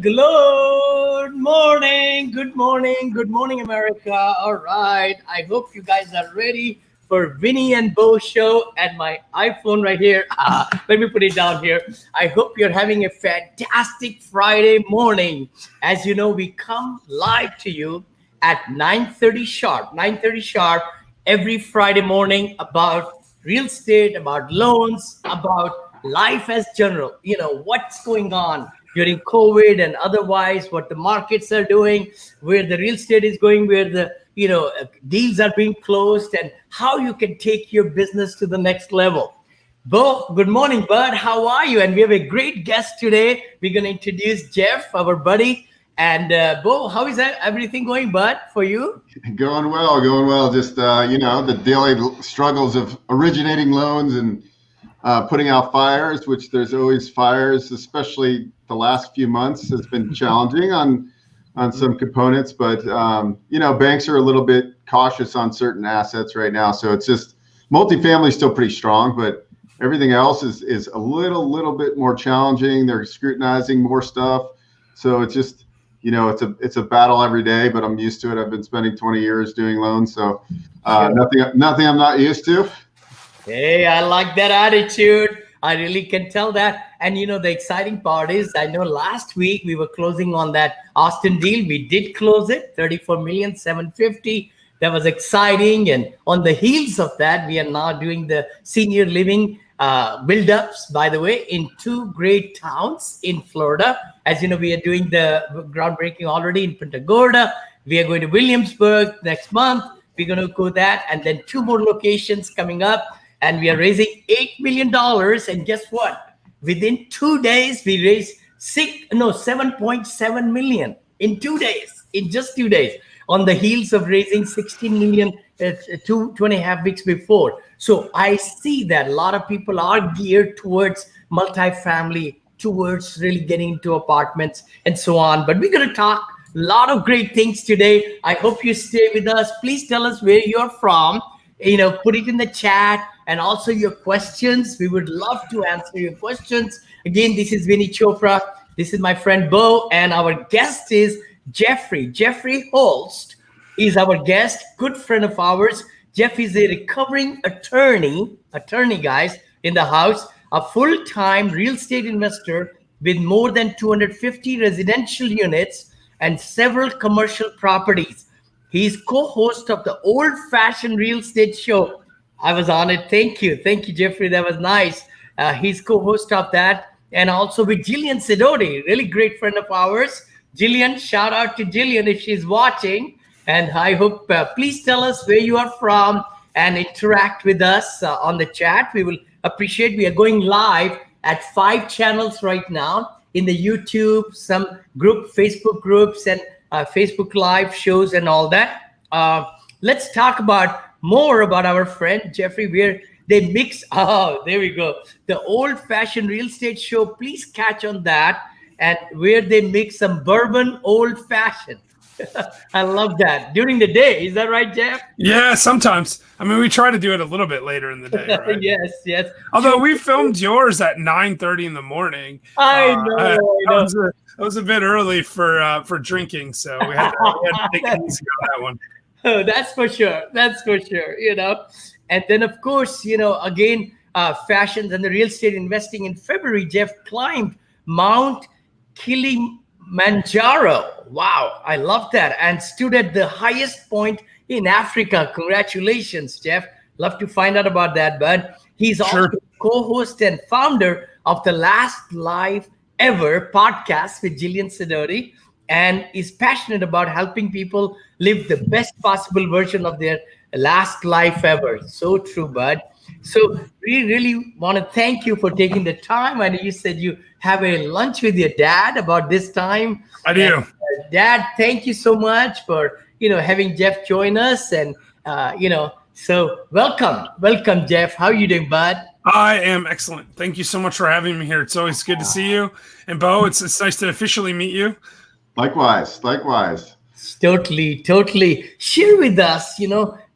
Good morning, America. All right, I hope you guys are ready for Vinney and Bo show at my iPhone right here. Let me put it down here. I hope you're having a fantastic Friday morning. As you know, we come live to you at 9:30 sharp, 9:30 sharp every Friday morning about real estate, about loans, about life as general. What's going on during COVID and otherwise, what the markets are doing, where the real estate is going, where the deals are being closed, and how you can take your business to the next level. Bo, good morning, bud. How are you? And we have a great guest today. We're going to introduce Jeff, our buddy. And Bo, how is everything going, bud, for you? Going well. Just, the daily struggles of originating loans and putting out fires, which there's always fires, especially the last few months has been challenging on some components. But, banks are a little bit cautious on certain assets right now. So it's just multifamily is still pretty strong, but everything else is a little bit more challenging. They're scrutinizing more stuff. So it's just, it's a battle every day, but I'm used to it. I've been spending 20 years doing loans. So nothing I'm not used to. Hey, I like that attitude. I really can tell that. And the exciting part is, I know last week we were closing on that Austin deal. We did close it, $34,750,000. That was exciting. And on the heels of that, we are now doing the senior living build-ups, by the way, in two great towns in Florida. As you know, we are doing the groundbreaking already in Punta Gorda. We are going to Williamsburg next month. We're going to go that. And then two more locations coming up. And we are raising $8 million. And guess what? Within 2 days, we raised $7.7 million in 2 days, in just 2 days, on the heels of raising $16 million 2.5 weeks before. So I see that a lot of people are geared towards multifamily, towards really getting into apartments and so on. But we're going to talk a lot of great things today. I hope you stay with us. Please tell us where you're from. Put it in the chat, and also your questions. We would love to answer your questions. Again, this is Vinney Chopra. This is my friend Bo, and our guest is Jeffrey. Jeffrey Holst is our guest, good friend of ours. Jeff is a recovering attorney guys, in the house, a full-time real estate investor with more than 250 residential units and several commercial properties. He's co-host of the Old Fashioned Real Estate Show. I was on it. Thank you, Jeffrey. That was nice. He's co-host of that, and also with Jillian Sidoti, really great friend of ours. Jillian, shout out to Jillian if she's watching. And I hope, please tell us where you are from and interact with us on the chat. We will appreciate. We are going live at 5 channels right now in the YouTube, some Facebook groups, and Facebook Live shows and all that. Let's talk more about our friend Jeffrey, where they mix. Oh, there we go. The Old Fashioned Real Estate Show. Please catch on that, and where they mix some bourbon old fashioned. I love that. During the day, is that right, Jeff? Yeah, sometimes. I mean, we try to do it a little bit later in the day, right? Yes. Although we filmed yours at 9:30 in the morning. I know. That was a bit early for drinking, so we had to take it easy on that one. Oh, that's for sure. And then, of course, again, fashions and the real estate investing. In February, Jeff climbed Mt Kilimanjaro. Wow, I love that. And stood at the highest point in Africa. Congratulations, Jeff. Love to find out about that, bud. He's also co-host and founder of the Last Live Ever podcast with Jillian Sidoti, and is passionate about helping people live the best possible version of their last life ever. So true, bud. So we really want to thank you for taking the time. I know you said you have a lunch with your dad about this time. I do. And, Dad, thank you so much for having Jeff join us, and so welcome, Jeff. How are you doing, bud? I am excellent. Thank you so much for having me here. It's always good to see you. And Bo, it's nice to officially meet you. Likewise. Totally. Share with us,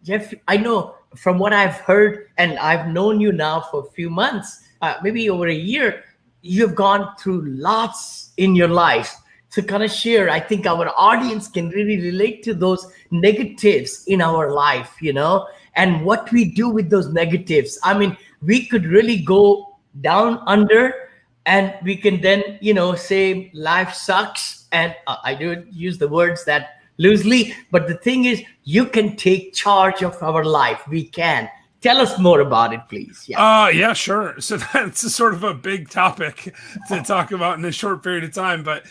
Jeff, I know from what I've heard, and I've known you now for a few months, maybe over a year, you've gone through lots in your life. So kind of share, I think our audience can really relate to those negatives in our life, and what we do with those negatives. I mean, we could really go down under, and we can then, say life sucks. And I do use the words that loosely, but the thing is, you can take charge of our life. We can. Tell us more about it, please. Yeah, sure. So that's a sort of a big topic to talk about in a short period of time. But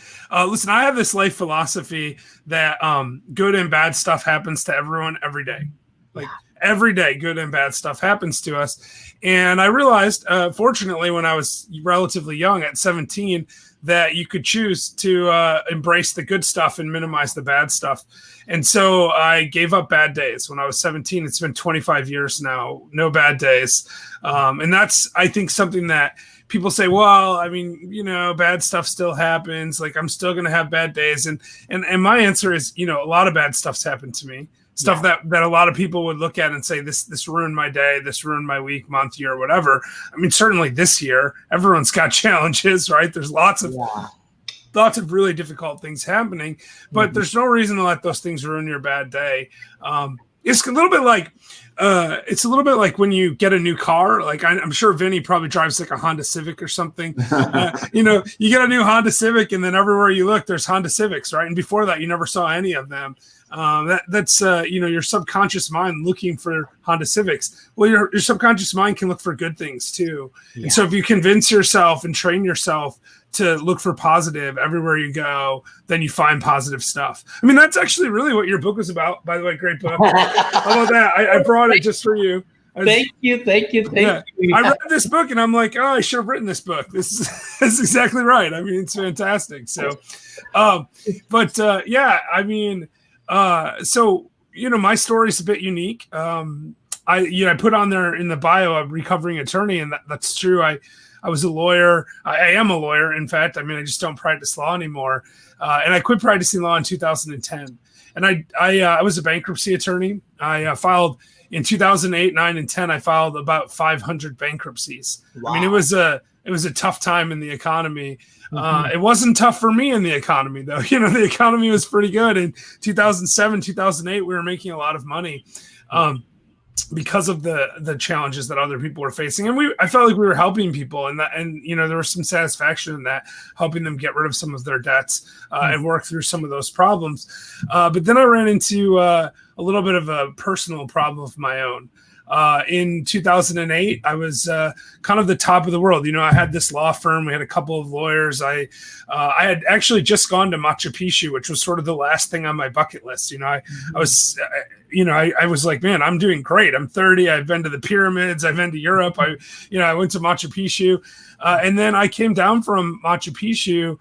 listen, I have this life philosophy that good and bad stuff happens to everyone every day. Like every day, good and bad stuff happens to us. And I realized, fortunately, when I was relatively young at 17, that you could choose to embrace the good stuff and minimize the bad stuff. And so I gave up bad days when I was 17. It's been 25 years now, no bad days. And that's, I think, something that people say, well, I mean, bad stuff still happens. Like, I'm still going to have bad days. And my answer is, a lot of bad stuff's happened to me. Stuff that a lot of people would look at and say, this ruined my day, this ruined my week, month, year, whatever. I mean, certainly this year, everyone's got challenges, right? There's lots of really difficult things happening, but there's no reason to let those things ruin your bad day. It's a little bit like when you get a new car. Like I'm sure Vinney probably drives like a Honda Civic or something. You get a new Honda Civic, and then everywhere you look, there's Honda Civics, right? And before that, you never saw any of them. That's your subconscious mind looking for Honda Civics. Well, your subconscious mind can look for good things too. And so if you convince yourself and train yourself to look for positive everywhere you go, then you find positive stuff. I mean, that's actually really what your book was about, by the way. Great book. How about that? I brought it just for you. Thank you. I read this book and I'm like, oh, I should have written this book. This is exactly right. I mean, it's fantastic. So, I mean, so my story is a bit unique. I put on there in the bio a recovering attorney, and that's true. I was a lawyer. I am a lawyer. In fact, I mean, I just don't practice law anymore. And I quit practicing law in 2010. And I was a bankruptcy attorney. I filed in 2008, 9, and 10. I filed about 500 bankruptcies. Wow. I mean, it was a tough time in the economy. It wasn't tough for me in the economy, though. The economy was pretty good. In 2007, 2008, we were making a lot of money because of the challenges that other people were facing. And I felt like we were helping people, and there was some satisfaction in that, helping them get rid of some of their debts and work through some of those problems. But then I ran into a little bit of a personal problem of my own. In 2008, I was kind of the top of the world. I had this law firm. We had a couple of lawyers. I had actually just gone to Machu Picchu, which was sort of the last thing on my bucket list. I was like, man, I'm doing great. I'm 30. I've been to the pyramids. I've been to Europe. I went to Machu Picchu. And then I came down from Machu Picchu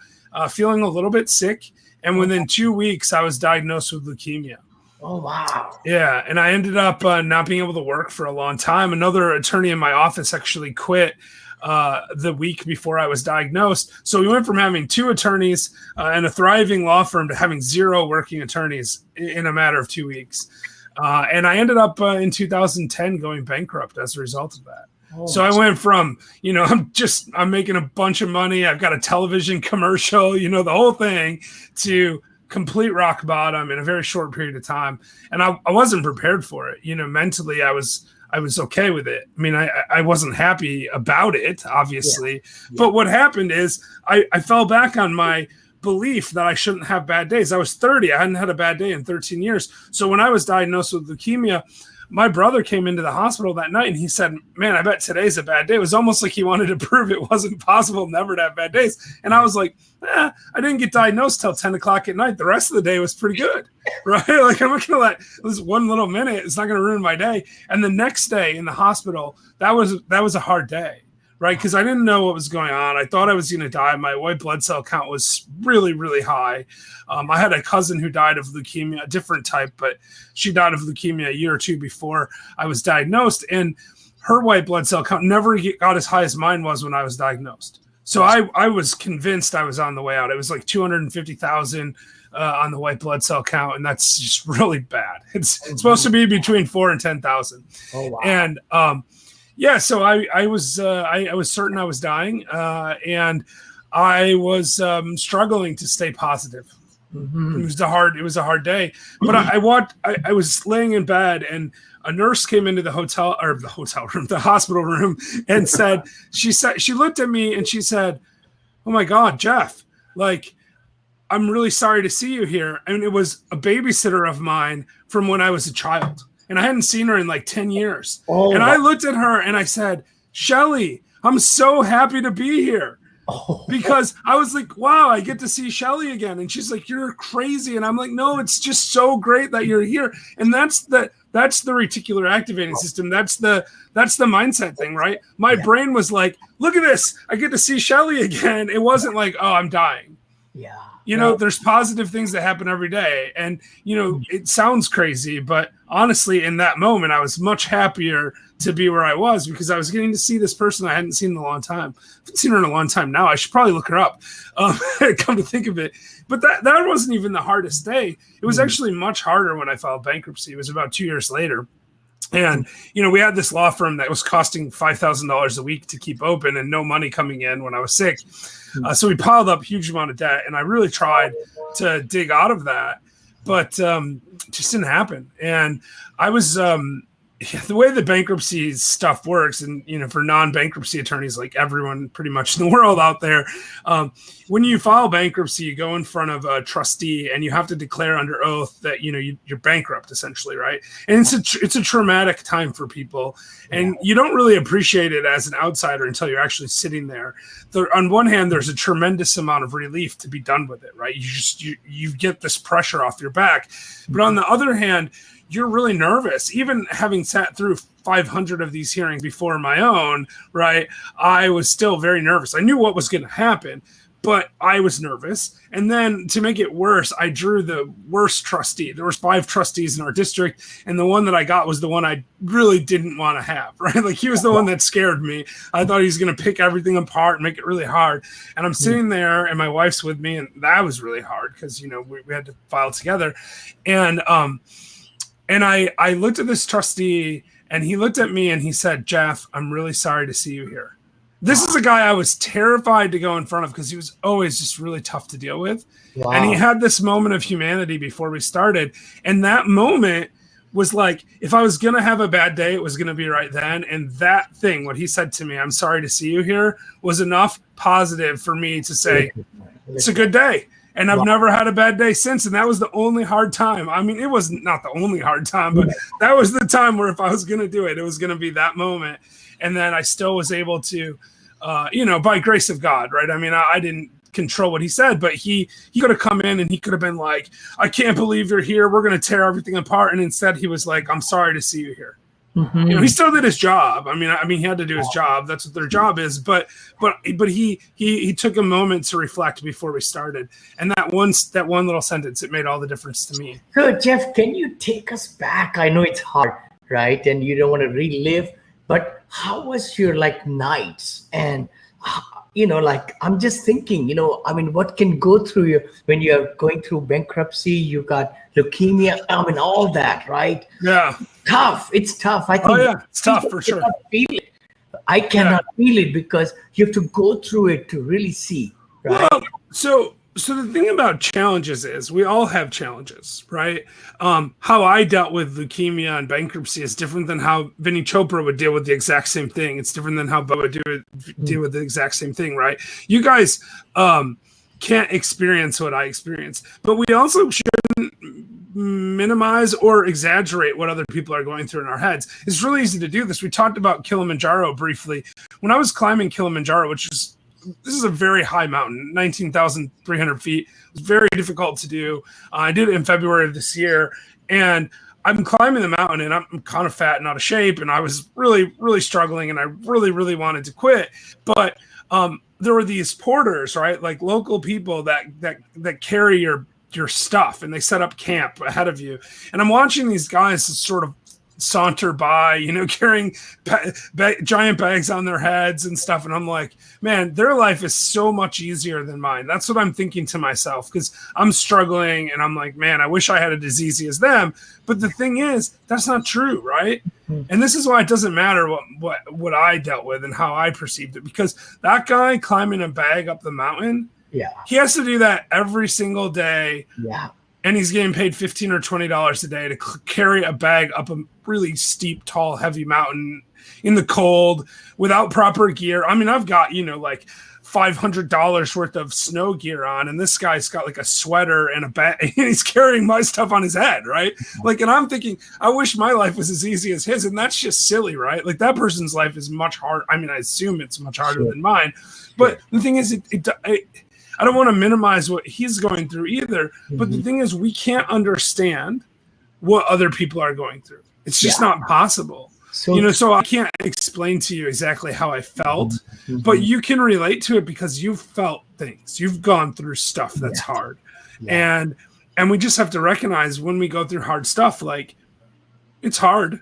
feeling a little bit sick. And within 2 weeks, I was diagnosed with leukemia. Oh, wow. Yeah. And I ended up not being able to work for a long time. Another attorney in my office actually quit the week before I was diagnosed. So we went from having 2 attorneys and a thriving law firm to having 0 working attorneys in a matter of 2 weeks. And I ended up in 2010 going bankrupt as a result of that. Oh, so I went from, I'm making a bunch of money. I've got a television commercial, the whole thing, to complete rock bottom in a very short period of time. And I wasn't prepared for it. Mentally, I was okay with it. I mean, I wasn't happy about it, obviously. Yeah. But what happened is I fell back on my belief that I shouldn't have bad days. I was 30. I hadn't had a bad day in 13 years. So when I was diagnosed with leukemia, my brother came into the hospital that night and he said, man, I bet today's a bad day. It was almost like he wanted to prove it wasn't possible never to have bad days. And I was like, I didn't get diagnosed till 10 o'clock at night. The rest of the day was pretty good, right? Like, I'm not going to let this one little minute, it's not going to ruin my day. And the next day in the hospital, that was a hard day, right? Because I didn't know what was going on. I thought I was going to die. My white blood cell count was really, really high. I had a cousin who died of leukemia, a different type, but she died of leukemia a year or 2 before I was diagnosed. And her white blood cell count never got as high as mine was when I was diagnosed. So I was convinced I was on the way out. It was like 250,000 on the white blood cell count, and that's just really bad. It's supposed to be between 4 and 10,000. Oh, wow. And so I was certain I was dying, and I was struggling to stay positive. Mhm. It was a hard day, but I was laying in bed and a nurse came into the hotel room, the hospital room, and she looked at me and she said, "Oh my God, Jeff, like, I'm really sorry to see you here." And it was a babysitter of mine from when I was a child, and I hadn't seen her in like 10 years. Oh, and wow. I looked at her and I said, "Shelly, I'm so happy to be here." Because I was like, wow, I get to see Shelly again. And she's like, "You're crazy." And I'm like, "No, it's just so great that you're here." And that's the reticular activating system. That's the mindset thing, right? My brain was like, "Look at this. I get to see Shelly again." It wasn't like, "Oh, I'm dying." Yeah. You know, there's positive things that happen every day. And, you know, it sounds crazy, but honestly, in that moment, I was much happier to be where I was because I was getting to see this person I hadn't seen in a long time. I haven't seen her in a long time now. I should probably look her up, come to think of it. But that wasn't even the hardest day. It was actually much harder when I filed bankruptcy. It was about 2 years later. And, you know, we had this law firm that was costing $5,000 a week to keep open and no money coming in when I was sick. So we piled up a huge amount of debt, and I really tried to dig out of that, but it just didn't happen. And I was the way the bankruptcy stuff works, and, you know, for non-bankruptcy attorneys, like everyone pretty much in the world out there, when you file bankruptcy, you go in front of a trustee and you have to declare under oath that, you know, you're bankrupt essentially, right? And it's a traumatic time for people, and you don't really appreciate it as an outsider until you're actually sitting there. On one hand, there's a tremendous amount of relief to be done with it, right? You get this pressure off your back, but on the other hand, you're really nervous. Even having sat through 500 of these hearings before my own, right, I was still very nervous. I knew what was going to happen, but I was nervous. And then to make it worse, I drew the worst trustee. There was 5 trustees in our district, and the one that I got was the one I really didn't want to have, right? Like, he was the one that scared me. I thought he was going to pick everything apart and make it really hard. And I'm sitting there, and my wife's with me, and that was really hard because, you know, we had to file together. And I looked at this trustee, and he looked at me and he said, "Jeff, I'm really sorry to see you here." This is a guy I was terrified to go in front of because he was always just really tough to deal with. Wow. And he had this moment of humanity before we started. And that moment was like, if I was going to have a bad day, it was going to be right then. And that thing, what he said to me, "I'm sorry to see you here," was enough positive for me to say, it's a good day. And I've never had a bad day since. And that was the only hard time. I mean, it was not the only hard time, but that was the time where if I was going to do it, it was going to be that moment. And then I still was able to, you know, by grace of God, right? I mean, I didn't control what he said, but he could have come in and he could have been like, "I can't believe you're here. We're going to tear everything apart." And instead he was like, "I'm sorry to see you here." You know, he still did his job. I mean, he had to do his job. That's what their job is. But he took a moment to reflect before we started. And that one little sentence, it made all the difference to me. So, Jeff, can you take us back? I know it's hard, right? And you don't want to relive, but how was your nights? And, you know, I'm just thinking, you know, I mean, what can go through you when you're going through bankruptcy, you got leukemia, I mean, all that, right? Yeah. Tough. It's tough. I think it's tough for sure. Feel it. I cannot feel it because you have to go through it to really see, right? Well, so the thing about challenges is we all have challenges, right? How I dealt with leukemia and bankruptcy is different than how Vinney Chopra would deal with the exact same thing. It's different than how Bo would deal with the exact same thing, right? You guys can't experience what I experienced, but we also shouldn't minimize or exaggerate what other people are going through in our heads. It's really easy to do this. We talked about Kilimanjaro briefly. When I was climbing Kilimanjaro, this is a very high mountain, 19,300 feet. It was very difficult to do. I did it in February of this year, and I'm climbing the mountain, and I'm kind of fat and out of shape, and I was really, really struggling, and I really, really wanted to quit. But there were these porters, right, like local people that carry your stuff, and they set up camp ahead of you. And I'm watching these guys sort of saunter by, carrying giant bags on their heads and stuff. And I'm like, man, their life is so much easier than mine. That's what I'm thinking to myself, because I'm struggling and I'm like, man, I wish I had it as easy as them. But the thing is, that's not true, right? And this is why it doesn't matter what I dealt with and how I perceived it, because that guy climbing a bag up the mountain, he has to do that every single day. Yeah. And he's getting paid $15 or $20 a day to carry a bag up a really steep, tall, heavy mountain in the cold without proper gear. I mean, I've got, like $500 worth of snow gear on, and this guy's got like a sweater and a bag, and he's carrying my stuff on his head, right? Like, and I'm thinking, I wish my life was as easy as his, and that's just silly, right? Like, that person's life is much harder. I mean, I assume it's much harder than mine, but the thing is, I don't want to minimize what he's going through either, but the thing is, we can't understand what other people are going through. It's just not possible. So I can't explain to you exactly how I felt, but you can relate to it because you've felt things. You've gone through stuff that's hard. And we just have to recognize when we go through hard stuff, like, it's hard,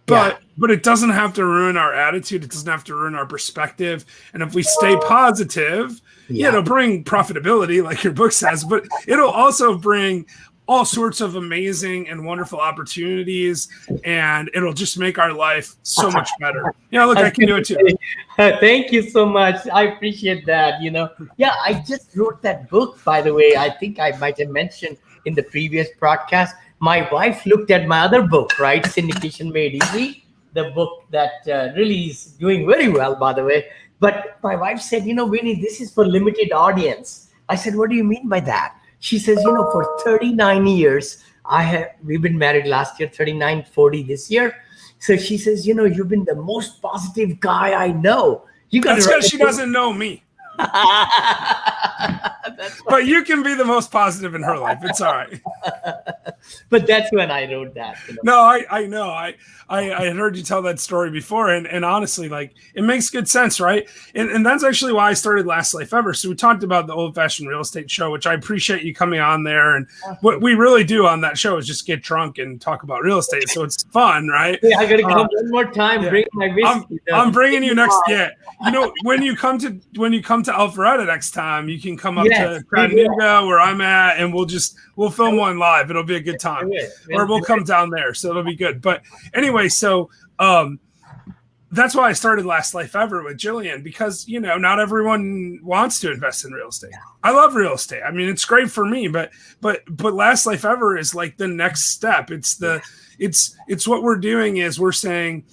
but it doesn't have to ruin our attitude. It doesn't have to ruin our perspective. And if we stay positive, it'll bring profitability, like your book says, but it'll also bring all sorts of amazing and wonderful opportunities, and it'll just make our life so much better. Look, I can do it too. Thank you so much. I appreciate that. I just wrote that book, by the way. I think I might have mentioned in the previous broadcast. My wife looked at my other book, right? Syndication Made Easy, the book that really is doing very well, by the way. But my wife said, Vinney, this is for limited audience. I said, what do you mean by that? She says, for 39 years, we've been married last year, 39, 40 this year. So she says, you've been the most positive guy I know. That's because she doesn't know me. But you can be the most positive in her life. It's all right. But that's when I wrote that. No, I know. I had heard you tell that story before, and honestly, like, it makes good sense, right? And that's actually why I started Last Life Ever. So we talked about the Old Fashioned Real Estate Show, which I appreciate you coming on there. And what we really do on that show is just get drunk and talk about real estate. So it's fun, right? Yeah, I got to come one more time. Yeah. Bring my whiskey. I'm bringing you next. Yeah, when you come to Alpharetta next time, you can come up to Chattanooga where I'm at, and we'll film one live. It'll be a good time, or we'll come down there, so it'll be good. But anyway, so that's why I started Last Life Ever with Jillian, because not everyone wants to invest in real estate. I love real estate. I mean, it's great for me, but Last Life Ever is like the next step. It's what we're doing is we're saying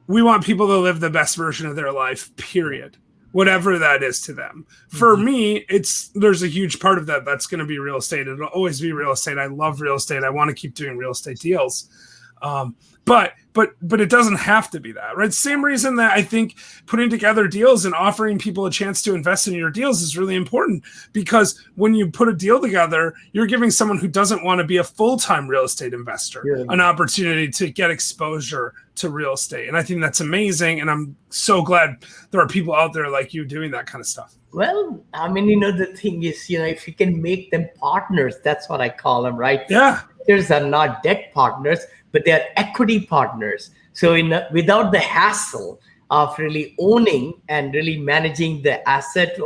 we want people to live the best version of their life, period. Whatever that is to them. For me, there's a huge part of that that's going to be real estate. It'll always be real estate. I love real estate. I want to keep doing real estate deals. But it doesn't have to be that, right? Same reason that I think putting together deals and offering people a chance to invest in your deals is really important, because when you put a deal together, you're giving someone who doesn't want to be a full-time real estate investor an opportunity to get exposure to real estate. And I think that's amazing. And I'm so glad there are people out there like you doing that kind of stuff. Well, I mean, the thing is, if you can make them partners, that's what I call them, right? Yeah. Partners are not debt partners, but they're equity partners. So without the hassle of really owning and really managing the asset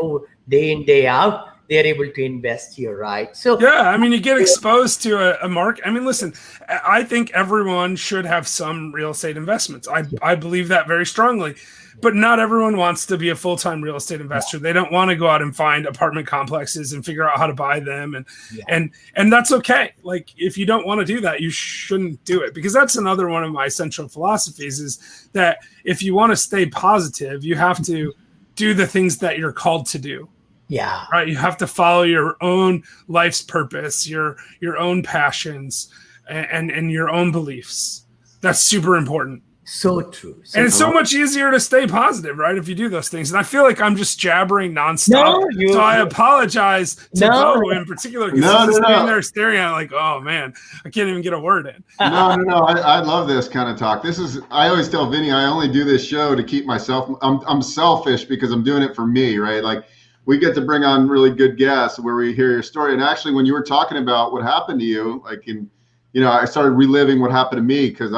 day in, day out, they're able to invest here, right? So yeah, I mean, you get exposed to a market. I mean, listen, I think everyone should have some real estate investments. I believe that very strongly. But not everyone wants to be a full-time real estate investor. They don't want to go out and find apartment complexes and figure out how to buy them. And that's okay. Like, if you don't want to do that, you shouldn't do it, because that's another one of my central philosophies, is that if you want to stay positive, you have to do the things that you're called to do. Yeah. Right. You have to follow your own life's purpose, your own passions, and your own beliefs. That's super important. So true. And it's so much easier to stay positive, right, if you do those things. And I feel like I'm just jabbering nonstop. So I apologize to Bo in particular, because he's sitting there staring at it like, oh, man, I can't even get a word in. No. I love this kind of talk. I always tell Vinney, I only do this show to keep myself. I'm selfish because I'm doing it for me, right? Like, we get to bring on really good guests where we hear your story. And actually, when you were talking about what happened to you, like in I started reliving what happened to me because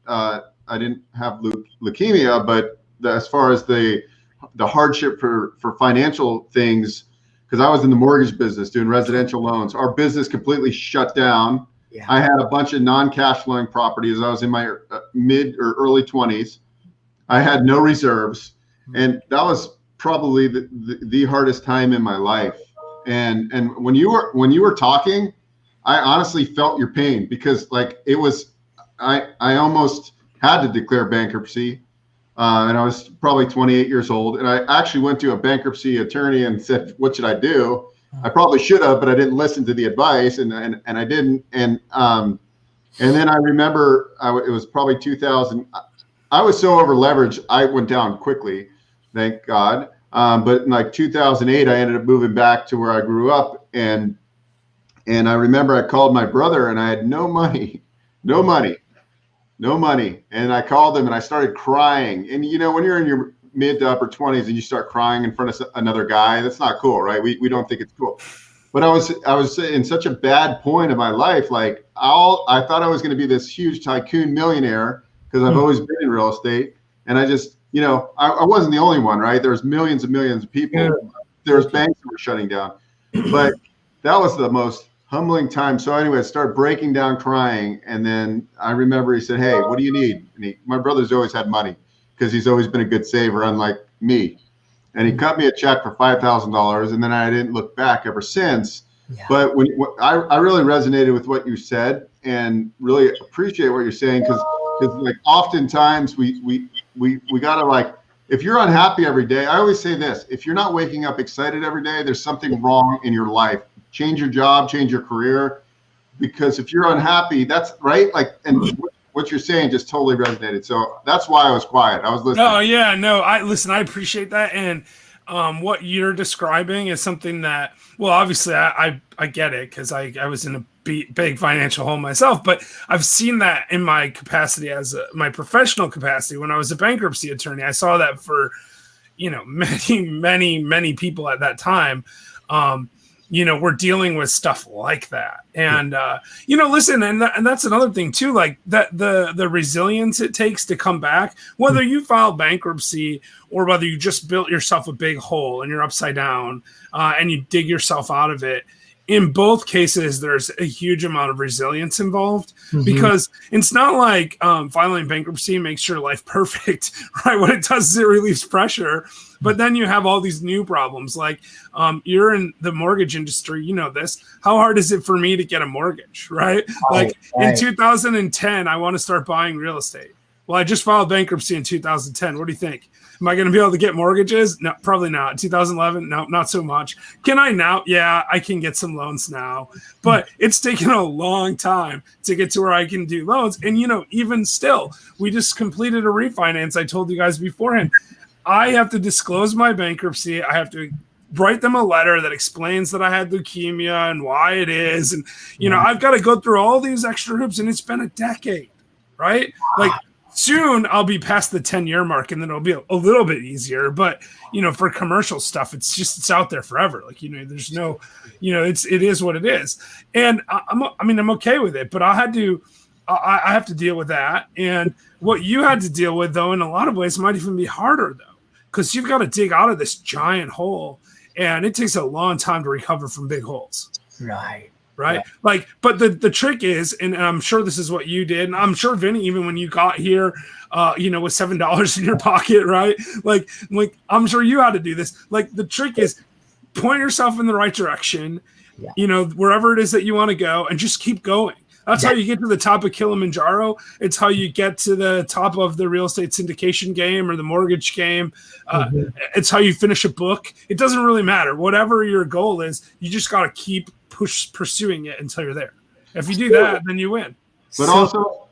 I didn't have leukemia, but as far as the hardship for financial things, because I was in the mortgage business doing residential loans, our business completely shut down. Yeah. I had a bunch of non-cash flowing properties. I was in my mid or early 20s. I had no reserves, and that was probably the hardest time in my life. And when you were talking, I honestly felt your pain because like it was, I almost had to declare bankruptcy. And I was probably 28 years old. And I actually went to a bankruptcy attorney and said, what should I do? I probably should have, but I didn't listen to the advice and I didn't. And then I remember it was probably 2000. I was so over leveraged. I went down quickly, thank God. But in like 2008, I ended up moving back to where I grew up. And I remember I called my brother and I had no money. And I called him and I started crying. And when you're in your mid to upper 20s and you start crying in front of another guy, that's not cool, right? We don't think it's cool. But I was in such a bad point of my life. Like I thought I was going to be this huge tycoon millionaire because I've always been in real estate. And I just, I wasn't the only one, right? There's millions and millions of people. Yeah. There's banks that were shutting down. But that was the most humbling time. So anyway, I started breaking down crying. And then I remember he said, hey, what do you need? And my brother's always had money because he's always been a good saver, unlike me. And he cut me a check for $5,000. And then I didn't look back ever since. Yeah. But I really resonated with what you said and really appreciate what you're saying because like oftentimes we gotta like, if you're unhappy every day, I always say this, if you're not waking up excited every day, there's something wrong in your life. Change your job, change your career, because if you're unhappy, that's right. Like, and what you're saying just totally resonated. So that's why I was quiet. I was listening. Oh yeah, no, I appreciate that. And what you're describing is something that, well, obviously I get it because I was in a big financial hole myself, but I've seen that in my capacity as my professional capacity when I was a bankruptcy attorney. I saw that for, many people at that time. We're dealing with stuff like that. And, listen, and that's another thing too, like that the resilience it takes to come back, whether you file bankruptcy or whether you just built yourself a big hole and you're upside down and you dig yourself out of it. In both cases, there's a huge amount of resilience involved because it's not like filing bankruptcy makes your life perfect, right? What it does is it relieves pressure. But then you have all these new problems. Like you're in the mortgage industry, you know this. How hard is it for me to get a mortgage, right? In 2010, I want to start buying real estate. Well, I just filed bankruptcy in 2010. What do you think? Am I going to be able to get mortgages? No, probably not. 2011? No, not so much. Can I now? Yeah, I can get some loans now. But it's taken a long time to get to where I can do loans. And, even still, we just completed a refinance. I told you guys beforehand. I have to disclose my bankruptcy. I have to write them a letter that explains that I had leukemia and why it is. And, I've got to go through all these extra hoops, and it's been a decade, right? Like, soon I'll be past the 10-year mark and then it'll be a little bit easier. But, for commercial stuff, it's out there forever. Like, there's no, it is what it is. And I'm okay with it, but I have to deal with that. And what you had to deal with, though, in a lot of ways might even be harder, though, because you've got to dig out of this giant hole and it takes a long time to recover from big holes. Right. Right. Yeah. Like, but the trick is, and I'm sure this is what you did. And I'm sure Vinney, even when you got here, with $7 in your pocket, right? Like I'm sure you had to do this. Like the trick is point yourself in the right direction, wherever it is that you want to go and just keep going. That's how you get to the top of Kilimanjaro. It's how you get to the top of the real estate syndication game or the mortgage game. It's how you finish a book. It doesn't really matter. Whatever your goal is, you just got to keep pursuing it until you're there. If you do that, then you win. But also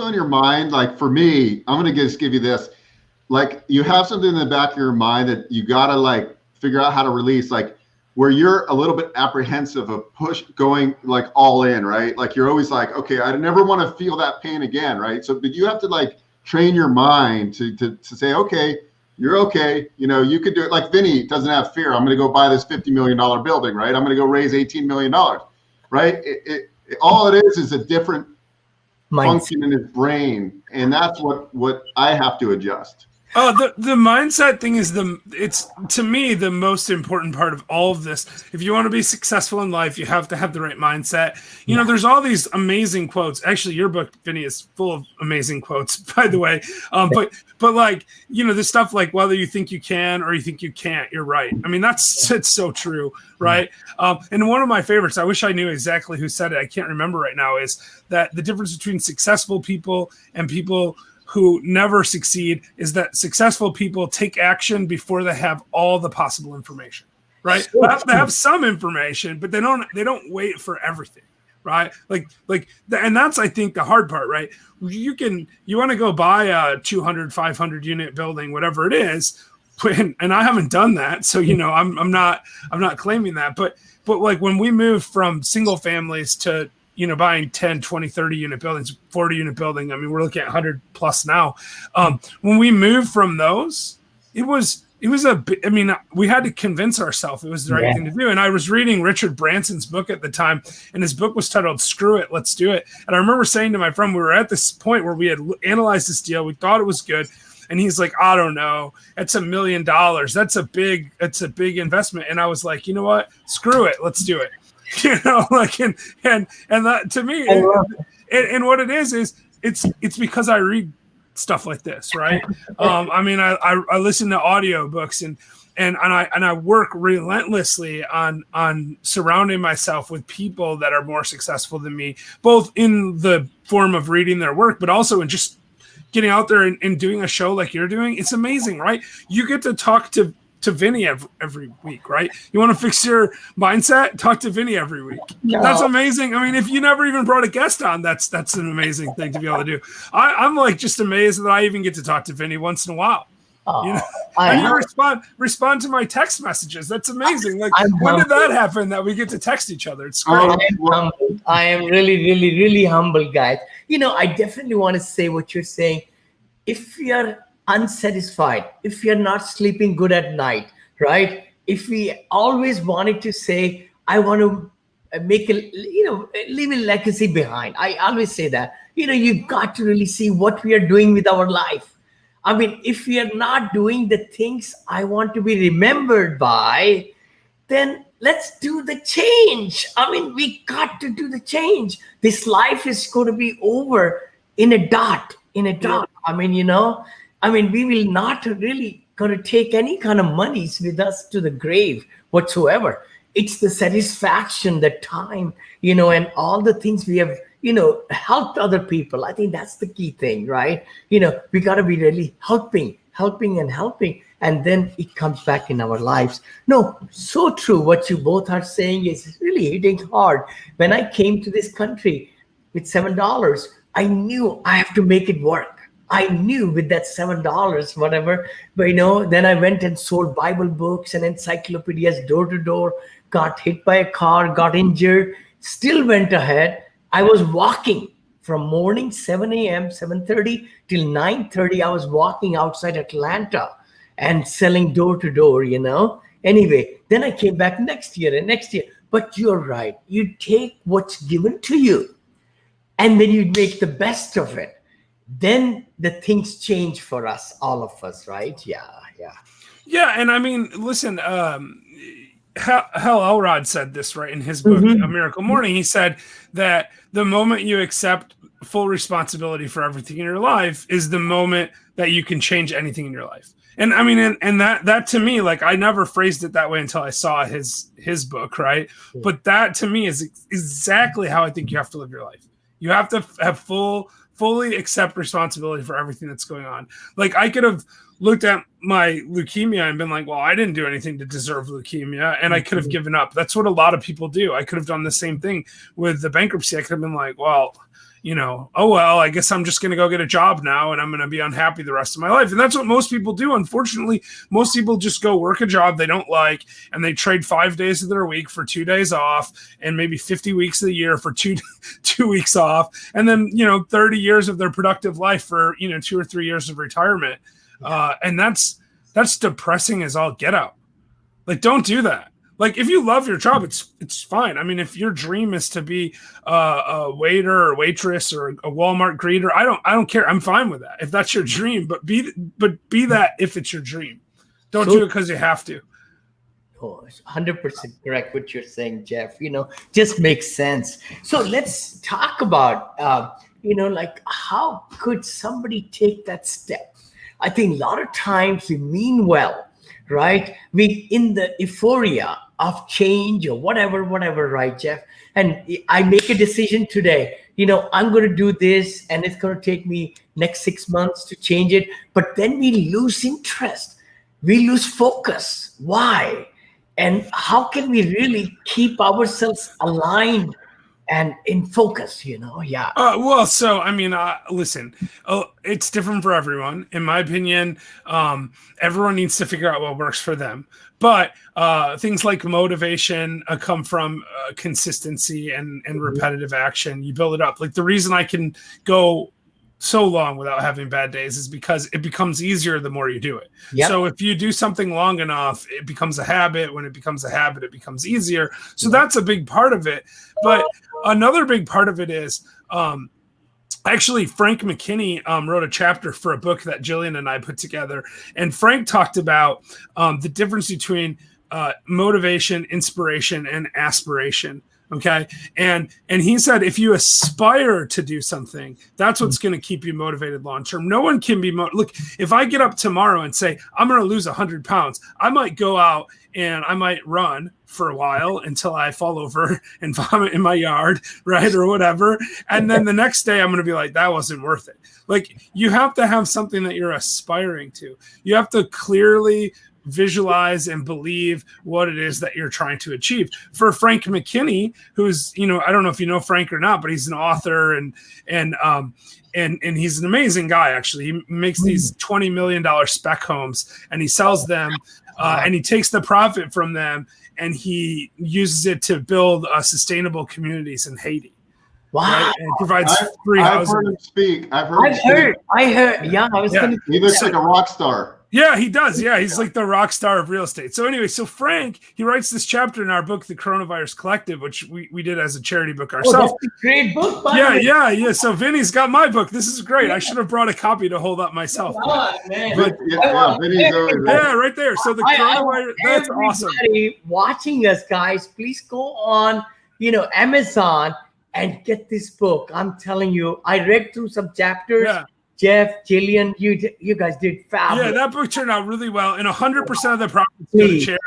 in your mind, like for me, I'm going to just give you this. Like you have something in the back of your mind that you got to like figure out how to release, like where you're a little bit apprehensive of going like all in, right? Like you're always like, okay, I never want to feel that pain again, right? So, but you have to like train your mind to say, okay, you're okay. You could do it. Like Vinney doesn't have fear. I'm going to go buy this $50 million building, right? I'm going to go raise $18 million, right? All it is a different Mindset. function in his brain, and that's what I have to adjust. Oh, the mindset thing is it's to me the most important part of all of this. If you want to be successful in life, you have to have the right mindset. You know, there's all these amazing quotes. Actually, your book, Vinney, is full of amazing quotes, by the way. But like, you know, this stuff like whether you think you can or you think you can't, you're right. I mean, it's so true, right? And one of my favorites, I wish I knew exactly who said it. I can't remember right now. Is that the difference between successful people and people who never succeed is that successful people take action before they have all the possible information, right? They have to have some information, but they don't wait for everything, right? And that's, I think, the hard part, right? You want to go buy a 200, 500 unit building, whatever it is. And I haven't done that. So, you know, I'm not claiming that, but like when we moved from single families to, you know, buying 10, 20, 30 unit buildings, 40 unit building. I mean, we're looking at 100 plus now. When we moved from those, it was I mean, we had to convince ourselves it was the right thing to do. And I was reading Richard Branson's book at the time, and his book was titled "Screw It, Let's Do It." And I remember saying to my friend, we were at this point where we had analyzed this deal. We thought it was good. And he's like, I don't know. It's $1 million. That's a big investment. And I was like, you know what? Screw it. Let's do it. You know, like, and that to me, and what it is it's because I read stuff like this, right? I mean, I listen to audiobooks and I work relentlessly on surrounding myself with people that are more successful than me, both in the form of reading their work, but also in just getting out there and doing a show like you're doing. It's amazing, right? You get to talk to Vinney every week, right? You want to fix your mindset? Talk to Vinney every week. No. That's amazing. I mean, if you never even brought a guest on, that's an amazing thing to be able to do. I'm like just amazed that I even get to talk to Vinney once in a while. You know, and you respond to my text messages. That's amazing. Like, when did that happen that we get to text each other? It's great. I am really, really, really humble, guys. You know, I definitely want to say what you're saying. If you're unsatisfied, if you're not sleeping good at night, right? If we always wanted to say, I want to make leave a legacy behind. I always say that, you got to really see what we are doing with our life. I mean, if we are not doing the things I want to be remembered by, then let's do the change. I mean, we got to do the change. This life is going to be over in a dot. Yeah. I mean, we will not really going to take any kind of monies with us to the grave whatsoever. It's the satisfaction, the time, and all the things we have, helped other people. I think that's the key thing, right? We got to be really helping. And then it comes back in our lives. No, so true. What you both are saying is really hitting hard. When I came to this country with $7, I knew I have to make it work. I knew with that $7, whatever, but then I went and sold Bible books and encyclopedias door to door, got hit by a car, got injured, still went ahead. I was walking from morning 7 a.m., 7:30 till 9:30. I was walking outside Atlanta and selling door to door, Anyway, then I came back next year. But you're right. You take what's given to you and then you make the best of it. Then the things change for us, all of us, right? Yeah. And I mean, listen, Hal Elrod said this, right, in his book, A Miracle Morning. He said that the moment you accept full responsibility for everything in your life is the moment that you can change anything in your life. And I mean, and that to me, like, I never phrased it that way until I saw his book, right? Yeah. But that to me is exactly how I think you have to live your life. You have to have fully accept responsibility for everything that's going on. Like, I could have looked at my leukemia and been like, well, I didn't do anything to deserve leukemia. And I could have given up. That's what a lot of people do. I could have done the same thing with the bankruptcy. I could have been like, well, I guess I'm just going to go get a job now and I'm going to be unhappy the rest of my life. And that's what most people do. Unfortunately, most people just go work a job they don't like and they trade 5 days of their week for 2 days off and maybe 50 weeks of the year for two weeks off. And then, 30 years of their productive life for, 2 or 3 years of retirement. And that's depressing as all get out. Like, don't do that. Like if you love your job, it's fine. I mean, if your dream is to be a waiter or waitress or a Walmart greeter, I don't care. I'm fine with that if that's your dream. But be that if it's your dream. Don't do it because you have to. Oh, it's 100% correct what you're saying, Jeff. Just makes sense. So let's talk about like how could somebody take that step? I think a lot of times we mean well, right? We in the euphoria of change or whatever, right, Jeff? And I make a decision today, I'm going to do this and it's going to take me next 6 months to change it. But then we lose interest. We lose focus. Why? And how can we really keep ourselves aligned and in focus, Yeah. Well, so, I mean, listen, it's different for everyone. In my opinion, everyone needs to figure out what works for them. But things like motivation come from consistency and repetitive action. You build it up. Like the reason I can go so long without having bad days is because it becomes easier the more you do it. Yep. So if you do something long enough, it becomes a habit. When it becomes a habit, it becomes easier. So that's a big part of it. But another big part of it is actually Frank McKinney wrote a chapter for a book that Jillian and I put together. And Frank talked about the difference between motivation, inspiration, and aspiration. Okay. And he said, if you aspire to do something, that's what's going to keep you motivated long-term. No one can be, look, if I get up tomorrow and say, I'm going to lose 100 pounds, I might go out and I might run for a while until I fall over and vomit in my yard, right? Or whatever. And then the next day I'm going to be like, that wasn't worth it. Like you have to have something that you're aspiring to. You have to clearly visualize and believe what it is that you're trying to achieve. For Frank McKinney, who's, I don't know if you know Frank or not, but he's an author and he's an amazing guy. Actually, he makes these $20 million spec homes and he sells them and he takes the profit from them and he uses it to build sustainable communities in Haiti. Wow. Right? And provides free housing. I've heard him speak. I heard. Yeah, I was going to. He looks like a rock star. Yeah, he does. Yeah, he's like the rock star of real estate. So anyway, so Frank, he writes this chapter in our book, The Coronavirus Collective, which we did as a charity book ourselves. Oh, that's a great book. Yeah. So Vinny's got my book. This is great. I should have brought a copy to hold up myself. Come on, man. Vinny's always right there. So the coronavirus, that's awesome. Watching us, guys, please go on, Amazon and get this book. I'm telling you, I read through some chapters. Yeah. Jeff, Jillian, you guys did fabulous. Yeah, that book turned out really well, and 100% of the profits go to charity.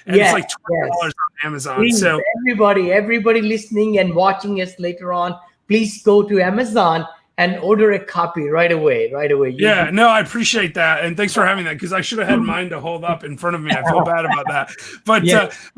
And it's like $20 on Amazon. Please, so everybody listening and watching us later on, please go to Amazon and order a copy right away. I appreciate that, and thanks for having that because I should have had mine to hold up in front of me. I feel bad about that, but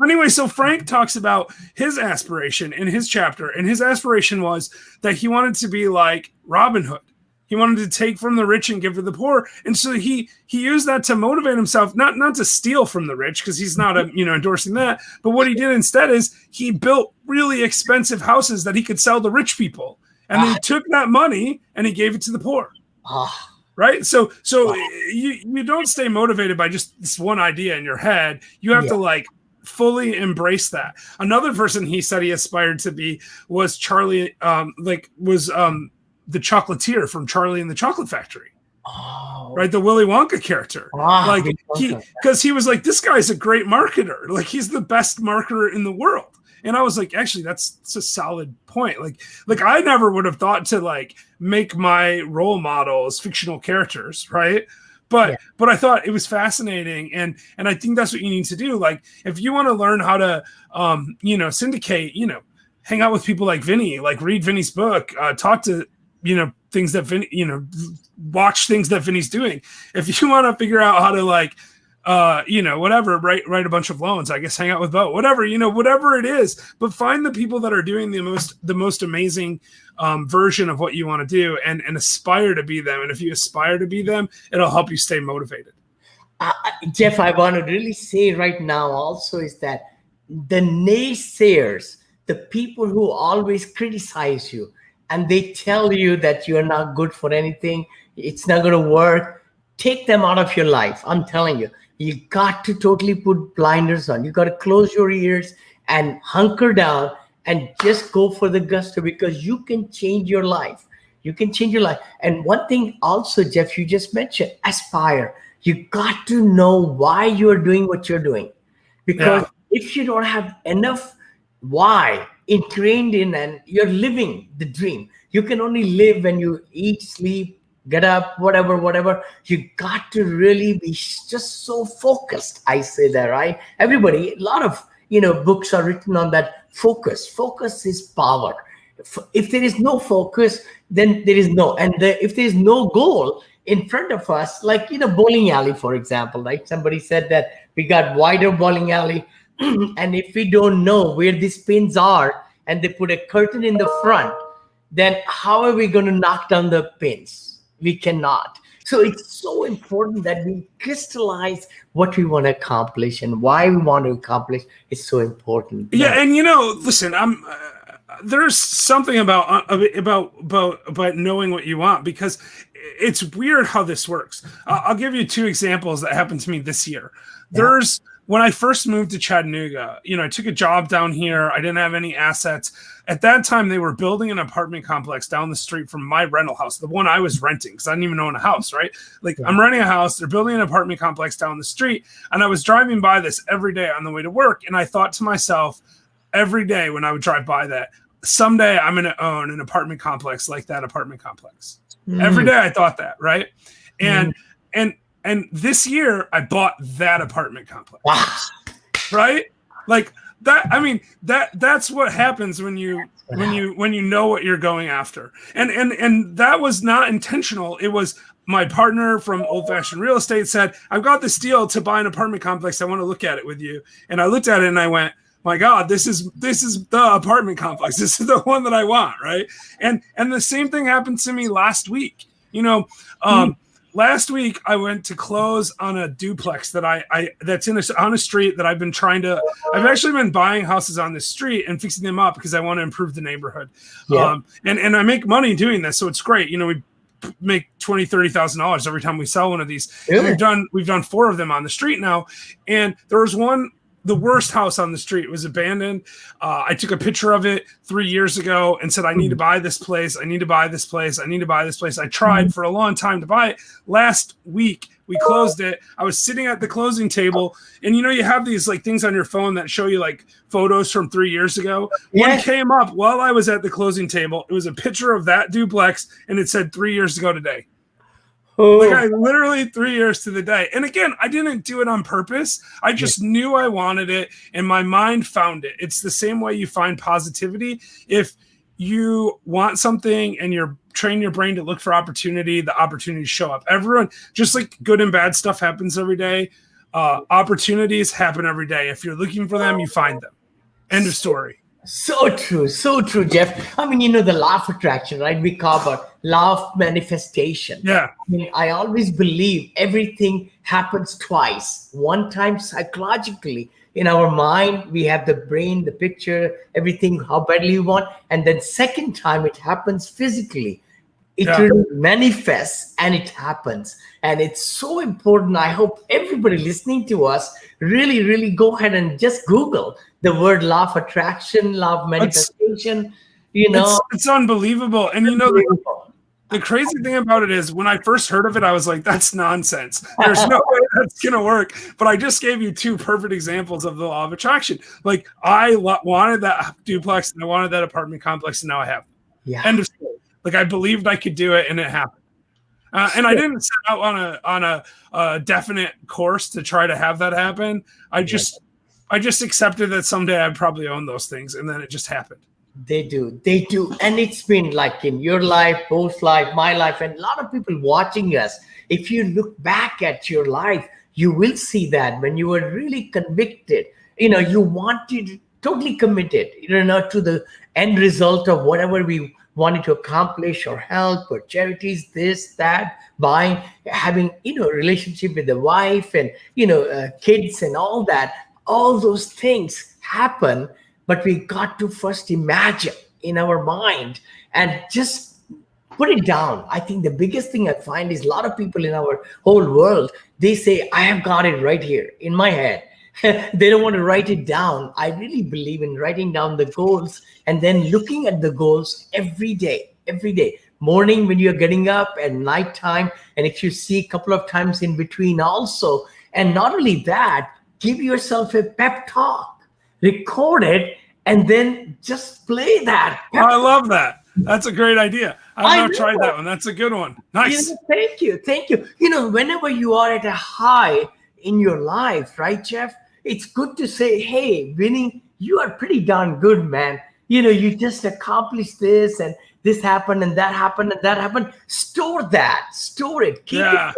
anyway, so Frank talks about his aspiration in his chapter, and his aspiration was that he wanted to be like Robin Hood. He wanted to take from the rich and give to the poor. And so he used that to motivate himself, not to steal from the rich, because he's not endorsing that. But what he did instead is he built really expensive houses that he could sell to rich people. And then he took that money and he gave it to the poor. Right? So you don't stay motivated by just this one idea in your head. You have to fully embrace that. Another person he said he aspired to be was Charlie, the chocolatier from Charlie and the Chocolate Factory. Right, the Willy Wonka character. Because he was like, this guy's a great marketer. Like he's the best marketer in the world. And I was like, actually, that's a solid point. Like I never would have thought to make my role models fictional characters, right? But I thought it was fascinating, and I think that's what you need to do. Like if you want to learn how to syndicate, hang out with people like Vinney, read Vinny's book, talk to things that Vinny, watch things that Vinny's doing. If you want to figure out how to whatever, write a bunch of loans, I guess hang out with Bo, whatever it is, but find the people that are doing the most amazing version of what you want to do and aspire to be them. And if you aspire to be them, it'll help you stay motivated. Jeff, I want to really say right now also is that the naysayers, the people who always criticize you, and they tell you that you're not good for anything, it's not going to work. take them out of your life. I'm telling you, you got to totally put blinders on. You got to close your ears and hunker down and just go for the gusto, because you can change your life. You can change your life. And one thing also, Jeff, you just mentioned, aspire. You got to know why you're doing what you're doing. Because if you don't have enough why ingrained in and you're living the dream, you can only live when you eat, sleep, get up, whatever. You got to really be just so focused. I say that, right? Everybody, a lot of, books are written on that focus. Focus is power. If there is no focus, then there is no, if there is no goal in front of us, like, bowling alley, for example, right? Somebody said that we got wider bowling alley. And if we don't know where these pins are and they put a curtain in the front, then how are we going to knock down the pins? We cannot. So it's so important that we crystallize what we want to accomplish and why we want to accomplish. It's so important. Yeah. And, listen, there's something about knowing what you want, because it's weird how this works. I'll give you 2 examples that happened to me this year. When I first moved to Chattanooga, I took a job down here. I didn't have any assets. At that time, they were building an apartment complex down the street from my rental house, the one I was renting, because I didn't even own a house, right? I'm renting a house. They're building an apartment complex down the street. And I was driving by this every day on the way to work. And I thought to myself, every day when I would drive by that, someday I'm going to own an apartment complex like that apartment complex. Every day I thought that, right? And this year I bought that apartment complex. Wow. Right? Like that. I mean, that's what happens when you know what you're going after. And that was not intentional. It was my partner from Old Fashioned Real Estate said, I've got this deal to buy an apartment complex. I want to look at it with you. And I looked at it and I went, my God, this is the apartment complex. This is the one that I want, right? And the same thing happened to me last week. Last week I went to close on a duplex that that's on a street that I've actually been buying houses on this street and fixing them up because I want to improve the neighborhood. Yeah. And I make money doing this, so it's great. We make $20,000-$30,000 every time we sell one of these. Yeah. And we've done 4 of them on the street now, and there was one. The worst house on the street was abandoned. I took a picture of it 3 years ago and said, I need to buy this place. I need to buy this place. I need to buy this place. I tried for a long time to buy it. Last week, we closed it. I was sitting at the closing table, and you have these things on your phone that show you photos from 3 years ago. Yes. One came up while I was at the closing table. It was a picture of that duplex, and it said 3 years ago today. Oh. I literally 3 years to the day. And again, I didn't do it on purpose. I just knew I wanted it, and my mind found it. It's the same way you find positivity. If you want something and you're train your brain to look for opportunity, the opportunities show up. Everyone, just like good and bad stuff happens every day, opportunities happen every day. If you're looking for them, you find them. End of story. So true, Jeff. I mean, the law of attraction, right? We call it law of manifestation. Yeah. I always believe everything happens twice. One time psychologically in our mind, we have the brain, the picture, everything, how badly you want. And then second time it happens physically. It really manifests and it happens. And it's so important. I hope everybody listening to us really, really go ahead and just Google the word law of attraction, law of manifestation. It's unbelievable. And the crazy thing about it is when I first heard of it, I was like, that's nonsense. There's no way that's going to work. But I just gave you 2 perfect examples of the law of attraction. I wanted that duplex and I wanted that apartment complex, and now I have it. Yeah. End of story. I believed I could do it, and it happened. And I didn't set out on a definite course to try to have that happen. I just accepted that someday I'd probably own those things, and then it just happened. They do. And it's been in your life, Bo's life, my life, and a lot of people watching us. If you look back at your life, you will see that when you were really convicted, you wanted, totally committed, to the end result of whatever we wanted to accomplish or help or charities, this, that, buying, having, relationship with the wife and, kids and all that. All those things happen, but we got to first imagine in our mind and just put it down. I think the biggest thing I find is a lot of people in our whole world, they say, I have got it right here in my head. They don't want to write it down. I really believe in writing down the goals and then looking at the goals every day, morning when you're getting up, and nighttime. And if you see a couple of times in between also. And not only that, give yourself a pep talk, record it, and then just play that. I love that. That's a great idea. I've not tried that one. That's a good one. Nice. Thank you. Whenever you are at a high in your life, right, Jeff? It's good to say, hey, Vinney, you are pretty darn good, man. You just accomplished this, and this happened, and that happened, and that happened. Store it, keep it,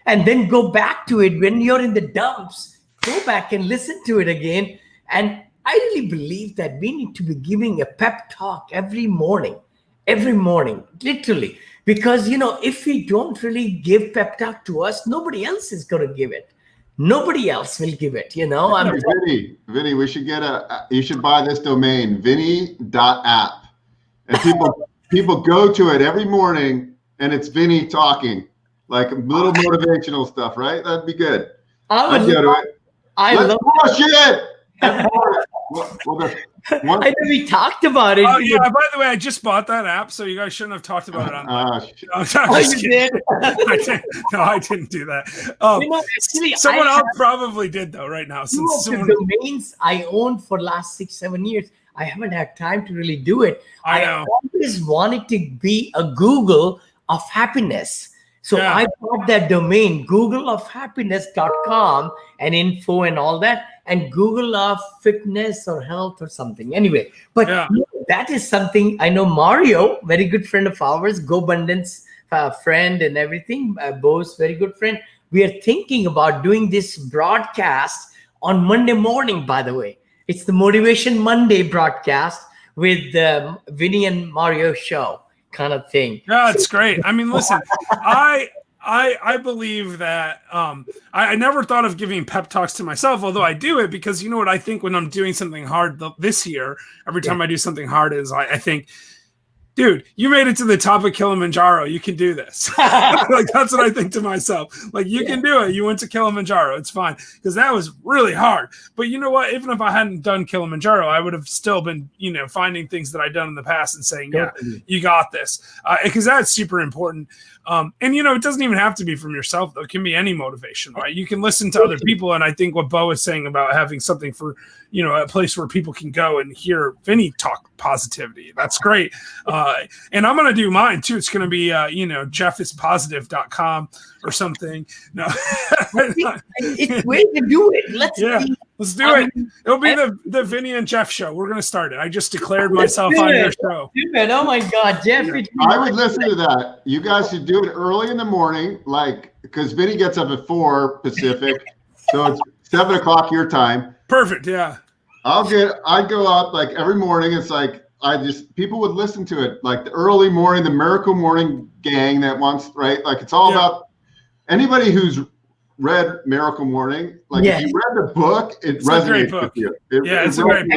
and then go back to it when you're in the dumps. Go back and listen to it again. And I really believe that we need to be giving a pep talk every morning, literally. Because, if we don't really give pep talk to us, nobody else is going to give it. Nobody else will give it, Vinney, we should you should buy this domain, Vinney.app. And people go to it every morning, and it's Vinney talking, like little motivational stuff, right? That'd be good. I'd go to it. Let's push it. I know we talked about it. Oh yeah. By the way, I just bought that app, so you guys shouldn't have talked about it on. You did? No, I didn't do that. Actually, someone else probably did though. Right now, since the domains I owned for last 6-7 years, I haven't had time to really do it. I know. I always wanted to be a Google of happiness. So I bought that domain, googleofhappiness.com, and info and all that, and Google of fitness or health or something. Anyway, but that is something I know. Mario, very good friend of ours, GoBundance friend and everything, Bo's very good friend. We are thinking about doing this broadcast on Monday morning, by the way. It's the Motivation Monday broadcast with Vinney and Mario show. Kind of thing. Yeah, it's great. I mean, listen, I believe that I never thought of giving pep talks to myself, although I do it because you know what I think when I'm doing something hard this year, every time I do something hard is I think, dude, you made it to the top of Kilimanjaro. You can do this. Like, that's what I think to myself. Like, you can do it. You went to Kilimanjaro. It's fine. Because that was really hard. But you know what? Even if I hadn't done Kilimanjaro, I would have still been, finding things that I'd done in the past and saying, yeah, you got this. Because that's super important. And, it doesn't even have to be from yourself, though. It can be any motivation, right? You can listen to other people. And I think what Bo is saying about having something for, a place where people can go and hear Vinney talk positivity. That's great. And I'm going to do mine, too. It's going to be, jeffisportive.com or something. No. It's way to do it. Let's do it. It'll be the Vinney and Jeff show. We're going to start it. I just declared myself on your show. Oh, my God, Jeff. I would listen to that. You guys should do it early in the morning, because Vinney gets up at 4 Pacific. So it's 7 o'clock your time. Perfect. Yeah. I'd go up every morning. It's people would listen to it, like the early morning, the Miracle Morning gang that wants, right? Like it's all about anybody who's read Miracle Morning. If you read the book, it's resonates with you. It's a great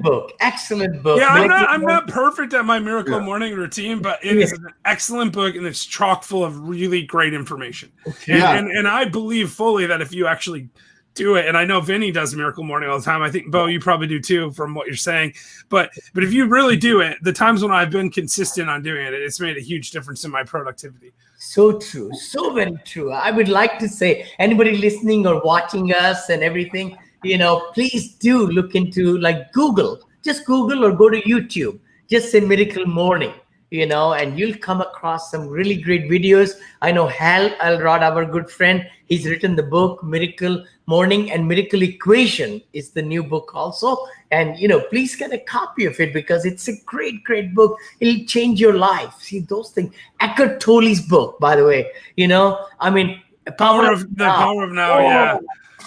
book. Excellent book. Yeah, I'm not perfect at my Miracle Morning routine, but it is an excellent book and it's chock full of really great information. And I believe fully that if you actually do it, and I know Vinney does Miracle Morning all the time. I think Bo, you probably do too, from what you're saying. But if you really do it, the times when I've been consistent on doing it, it's made a huge difference in my productivity. So true, so very true. I would like to say, anybody listening or watching us and everything, please do look into Google. Just Google or go to YouTube. Just say Miracle Morning. And you'll come across some really great videos. I know Hal Elrod, our good friend, he's written the book Miracle Morning and Miracle Equation is the new book also. And, please get a copy of it because it's a great, great book. It'll change your life. See those things. Eckhart Tolle's book, by the way, Power of Now. Yeah.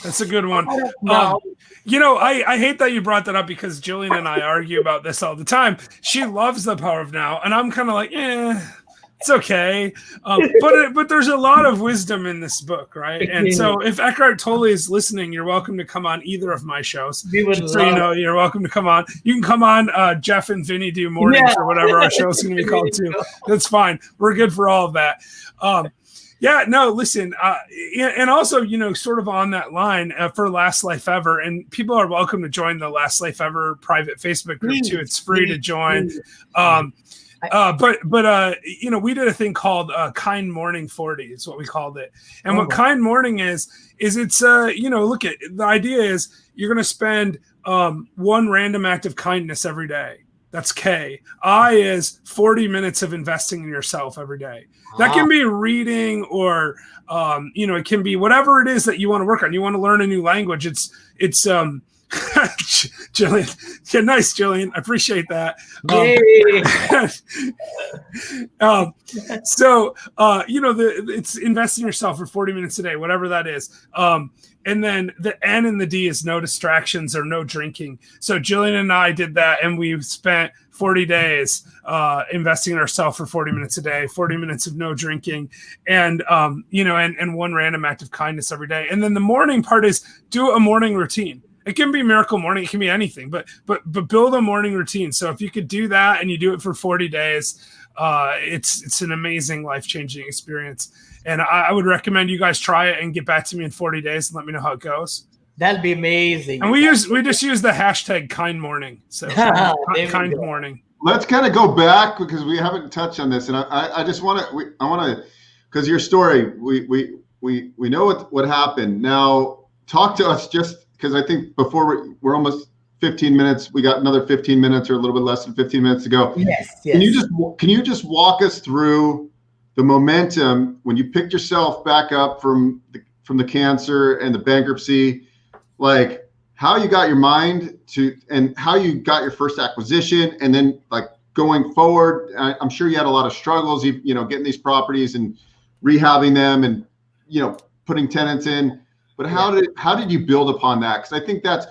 That's a good one. I hate that you brought that up because Jillian and I argue about this all the time. She loves the Power of Now, and I'm kind of like, It's okay. But there's a lot of wisdom in this book, right? And so if Eckhart Tolle is listening, you're welcome to come on either of my shows. So you know, you're welcome to come on. You can come on Jeff and Vinney do mornings or whatever our show's going to be called too. That's fine. We're good for all of that. Yeah, no, listen, and also, you know, sort of on that line for Last Life Ever, and people are welcome to join the Last Life Ever private Facebook group too. It's free to join. But you know, we did a thing called Kind Morning 40 is what we called it. And what Kind Morning is it's, you know, look at the idea is you're going to spend one random act of kindness every day. That's K. I is 40 minutes of investing in yourself every day. That can be reading or, you know, it can be whatever it is that you want to work on. You want to learn a new language. It's Jillian. Yeah, nice, Jillian. I appreciate that. You know, it's invest in yourself for 40 minutes a day, whatever that is. And then the N and the D is no distractions or no drinking. So Jillian and I did that, and we spent 40 days investing in ourselves for 40 minutes a day, 40 minutes of no drinking, and you know, and one random act of kindness every day. And then the morning part is do a morning routine. It can be Miracle Morning, it can be anything, but build a morning routine. So if you could do that and you do it for 40 days, it's an amazing life-changing experience. And I would recommend you guys try it and get back to me in 40 days and let me know how it goes. That'll be amazing. And we just use the hashtag Kind Morning. So kind morning. Let's kind of go back because we haven't touched on this, and I just want to, because your story, we know what happened. Now talk to us, just because I think before we're almost 15 minutes. We got another 15 minutes or a little bit less than 15 minutes to go. Yes. Can you just walk us through the momentum when you picked yourself back up from the cancer and the bankruptcy, like how you got your mind to, and how you got your first acquisition, and then like going forward? I'm sure you had a lot of struggles, you know, getting these properties and rehabbing them and, you know, putting tenants in. But how did you build upon that? Because I think that's,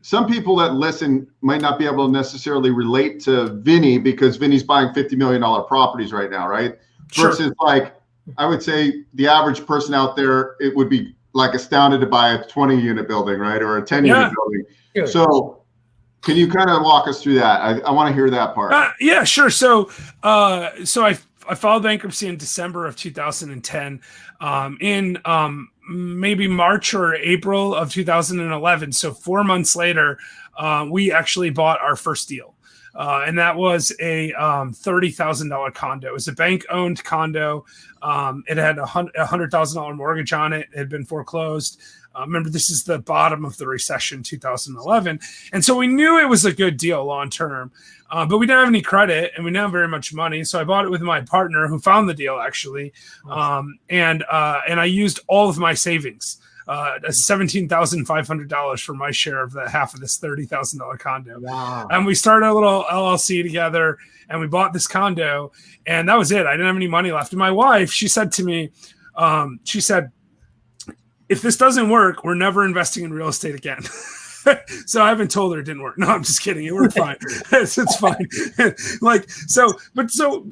some people that listen might not be able to necessarily relate to Vinney, because Vinney's buying $50 million properties right now, right? Sure. Versus like, I would say the average person out there, it would be like astounded to buy a 20 unit building, right? Or a 10 unit building. Sure. So can you kind of walk us through that? I want to hear that part. Yeah, sure. So I filed bankruptcy in December of 2010. In maybe March or April of 2011. So 4 months later, we actually bought our first deal. And that was a $30,000 condo. It was a bank-owned condo. It had a $100,000 mortgage on it. It had been foreclosed. Remember, this is the bottom of the recession, 2011. And so we knew it was a good deal long-term. But we didn't have any credit and we didn't have very much money. So I bought it with my partner who found the deal, actually. And I used all of my savings, $17,500 for my share of the half of this $30,000 condo. Wow. And we started a little LLC together and we bought this condo, and that was it. I didn't have any money left. And my wife, she said to me, she said, if this doesn't work, we're never investing in real estate again. So I haven't told her it didn't work. No, I'm just kidding. It worked fine. It's fine.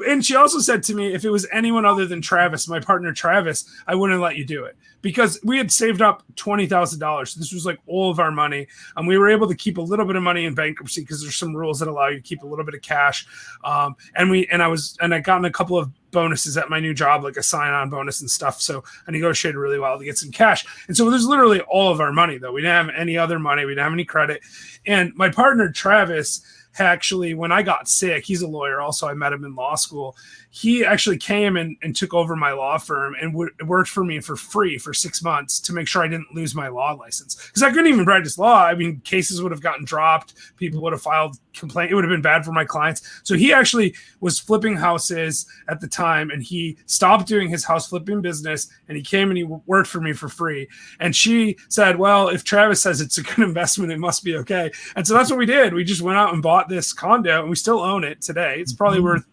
And she also said to me, if it was anyone other than Travis, my partner Travis, I wouldn't let you do it, because we had saved up $20,000. So this was like all of our money. And we were able to keep a little bit of money in bankruptcy because there's some rules that allow you to keep a little bit of cash. I gotten a couple of bonuses at my new job, like a sign-on bonus and stuff. So I negotiated really well to get some cash. And so there's literally all of our money, though. We didn't have any other money. We didn't have any credit. And my partner, Travis, actually, when I got sick, he's a lawyer also. I met him in law school. He actually came and took over my law firm and worked for me for free for 6 months to make sure I didn't lose my law license, because I couldn't even practice law. I mean, cases would have gotten dropped. People would have filed complaint. It would have been bad for my clients. So he actually was flipping houses at the time, and he stopped doing his house flipping business, and he came and he worked for me for free. And she said, well, if Travis says it's a good investment, it must be okay. And so that's what we did. We just went out and bought this condo, and we still own it today. It's probably worth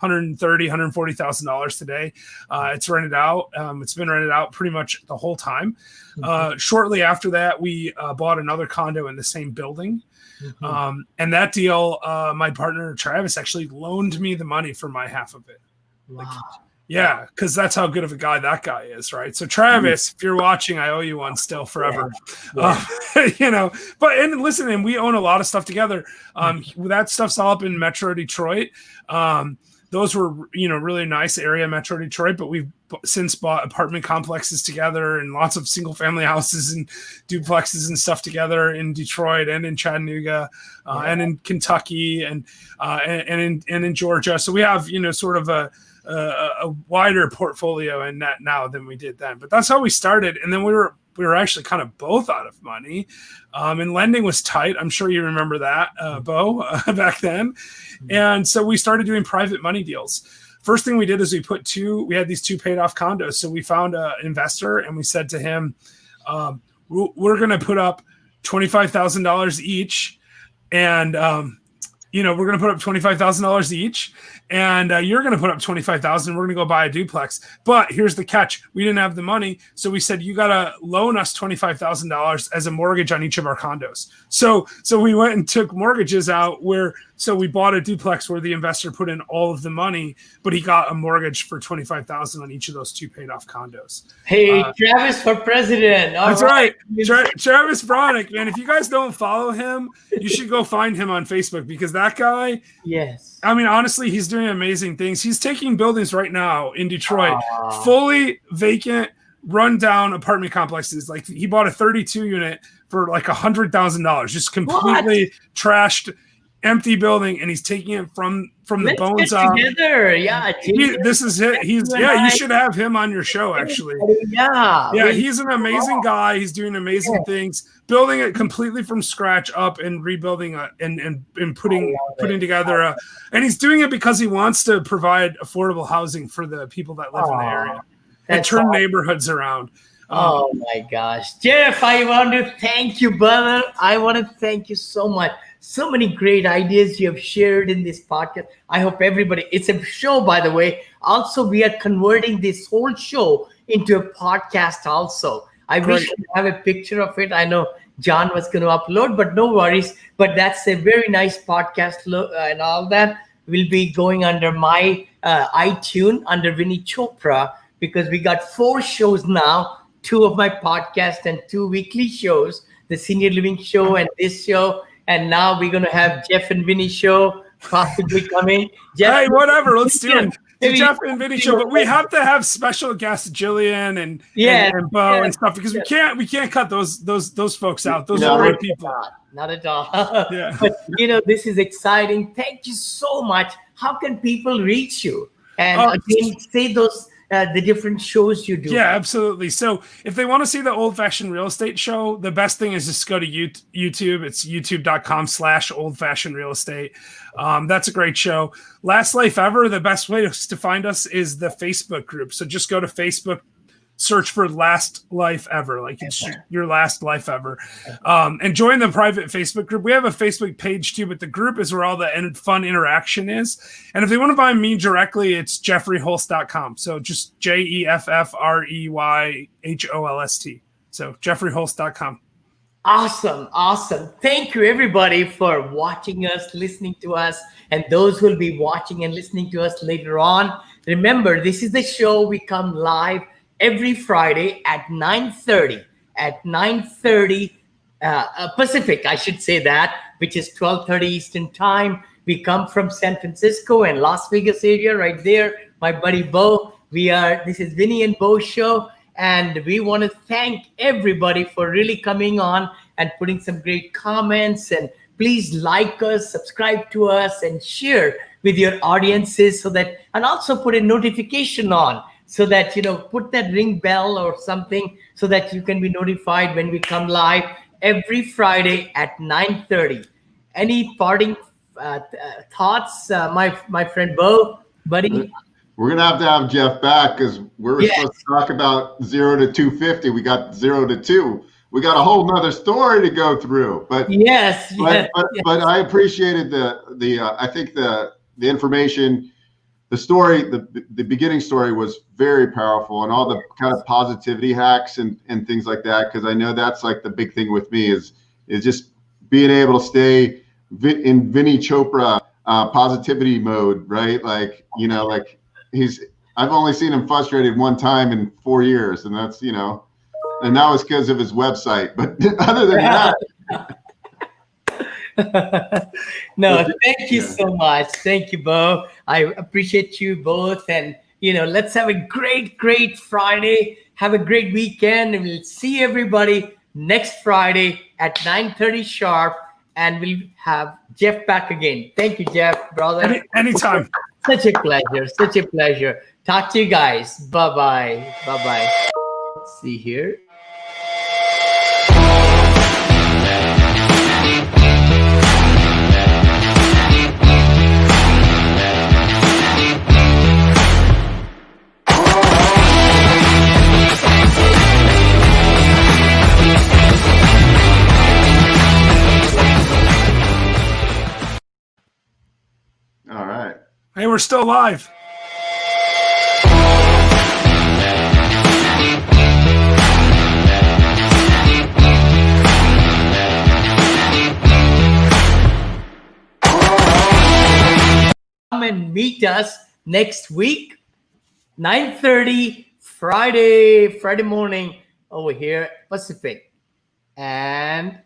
$140,000 today. It's rented out. It's been rented out pretty much the whole time. Shortly after that, we bought another condo in the same building. And that deal, my partner Travis actually loaned me the money for my half of it. Like, Wow. yeah, because that's how good of a guy that guy is, right? So Travis, if you're watching, I owe you one still forever. Yeah. But and listen, and we own a lot of stuff together. That stuff's all up in Metro Detroit. Those were, really nice area, Metro Detroit, but we've since bought apartment complexes together and lots of single family houses and duplexes and stuff together in Detroit and in Chattanooga and in Kentucky and in Georgia. So we have, sort of a wider portfolio in that now than we did then. But that's how we started. And then we were actually kind of both out of money. And lending was tight. I'm sure you remember that, Bo, back then. And so we started doing private money deals. First thing we did is we had these 2 paid off condos. So we found an investor and we said to him, we're going to put up $25,000 each. And, we're going to put up $25,000 each. And you're going to put up $25,000. We're going to go buy a duplex. But here's the catch. We didn't have the money. So we said, you got to loan us $25,000 as a mortgage on each of our condos. So we went and took mortgages out so we bought a duplex where the investor put in all of the money, but he got a mortgage for $25,000 on each of those 2 paid off condos. Hey, Travis for president. That's right. Travis Bronick, man. If you guys don't follow him, you should go find him on Facebook because that guy, yes. I mean, honestly, he's doing amazing things. He's taking buildings right now in Detroit, fully vacant, run-down apartment complexes. Like he bought a 32 unit for like $100,000, just completely trashed, empty building, and he's taking it from the bones up. Together. Yeah, this is it. You should have him on your show, actually. Yeah, he's an amazing guy. He's doing amazing things, building it completely from scratch up and rebuilding and putting together and he's doing it because he wants to provide affordable housing for the people that live in the area and turn neighborhoods around. Oh my gosh, Jeff, I want to thank you, brother. I want to thank you so much. So many great ideas you have shared in this podcast. I hope everybody, it's a show, by the way. Also, we are converting this whole show into a podcast also. I wish I have a picture of it. I know John was going to upload, but no worries. But that's a very nice podcast and all that will be going under my iTunes under Vinney Chopra, because we got 4 shows now, 2 of my podcasts and 2 weekly shows, the Senior Living Show and this show. And now we're going to have Jeff and Vinney show possibly coming. Hey, whatever. Let's do it. The Jeff and Vinney show. But we have to have special guests, Jillian and Bo and stuff, because we can't cut those folks out. Those are great people. Not at all. But, this is exciting. Thank you so much. How can people reach you? And again, say those the different shows you do. Yeah, absolutely. So if they want to see the Old Fashioned Real Estate Show, the best thing is just go to YouTube. It's youtube.com/Old Fashioned Real Estate. That's a great show. Last Life Ever, the best way to find us is the Facebook group. So just go to Facebook, search for Last Life Ever, like it's your last life ever. And join the private Facebook group. We have a Facebook page too, but the group is where all the fun interaction is. And if they want to find me directly, it's jeffreyholst.com. So just JEFFREYHOLST. So jeffreyholst.com. Awesome. Thank you, everybody, for watching us, listening to us, and those who will be watching and listening to us later on. Remember, this is the show. We come live every Friday at 9:30 Pacific, I should say that, which is 12:30 Eastern time. We come from San Francisco and Las Vegas area right there. My buddy Bo, this is Vinney and Bo show. And we want to thank everybody for really coming on and putting some great comments. And please like us, subscribe to us, and share with your audiences and also put a notification on so that, put that ring bell or something so that you can be notified when we come live every Friday at 9:30. Any parting thoughts, my friend Bo, buddy? We're going to have Jeff back because we're supposed to talk about 0 to 250. We got 0 to 2. We got a whole nother story to go through. But but I appreciated I think the information, the story, the beginning story was very powerful, and all the kind of positivity hacks and things like that. Because I know that's like the big thing with me is just being able to stay in Vinney Chopra positivity mode, right? I've only seen him frustrated one time in 4 years, and that's, and that was because of his website. But other than that. No, thank you so much. Thank you, Bo. I appreciate you both. And, let's have a great Friday. Have a great weekend. And we'll see everybody next Friday at 9:30 sharp. And we'll have Jeff back again. Thank you, Jeff, brother. Anytime. Such a pleasure. Such a pleasure. Talk to you guys. Bye-bye. Bye-bye. Let's see here. All right. Hey, we're still live. Come and meet us next week, 9:30 Friday morning over here, Pacific. And